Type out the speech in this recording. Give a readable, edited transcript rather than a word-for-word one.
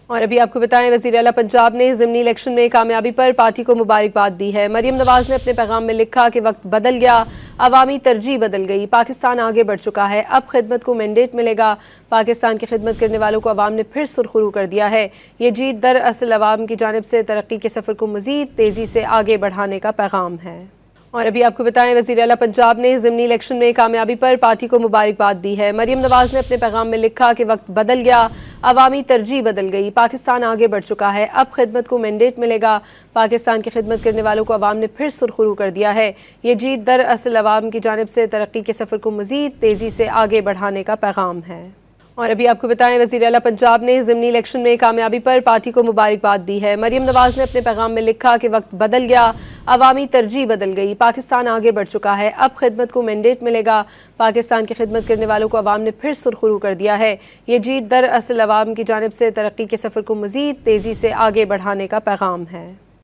اور ابھی آپ کو بتائیں وزیر اعلیٰ پنجاب نے ضمنی الیکشن میں کامیابی پر پارٹی کو مبارکباد دی ہے۔ مریم نواز نے اپنے پیغام میں لکھا کہ وقت بدل گیا، عوامی ترجیح بدل گئی، پاکستان آگے بڑھ چکا ہے، اب خدمت کو مینڈیٹ ملے گا۔ پاکستان کی خدمت کرنے والوں کو عوام نے پھر سرخرو کر دیا ہے۔ یہ جیت دراصل عوام کی جانب سے ترقی کے سفر کو مزید تیزی سے آگے بڑھانے کا پیغام ہے۔ اور ابھی آپ کو بتائیں وزیر اعلیٰ پنجاب نے ضمنی الیکشن میں کامیابی پر پارٹی کو مبارکباد دی ہے۔ مریم نواز نے اپنے پیغام میں لکھا کہ وقت بدل گیا، عوامی ترجیح بدل گئی، پاکستان آگے بڑھ چکا ہے، اب خدمت کو مینڈیٹ ملے گا۔ پاکستان کی خدمت کرنے والوں کو عوام نے پھر سرخرو کر دیا ہے۔ یہ جیت دراصل عوام کی جانب سے ترقی کے سفر کو مزید تیزی سے آگے بڑھانے کا پیغام ہے۔ اور ابھی آپ کو بتائیں وزیر اعلیٰ پنجاب نے ضمنی الیکشن میں کامیابی پر پارٹی کو مبارکباد دی ہے۔ مریم نواز نے اپنے پیغام میں لکھا کہ وقت بدل گیا، عوامی ترجیح بدل گئی، پاکستان آگے بڑھ چکا ہے، اب خدمت کو مینڈیٹ ملے گا۔ پاکستان کی خدمت کرنے والوں کو عوام نے پھر سرخرو کر دیا ہے۔ یہ جیت دراصل عوام کی جانب سے ترقی کے سفر کو مزید تیزی سے آگے بڑھانے کا پیغام ہے۔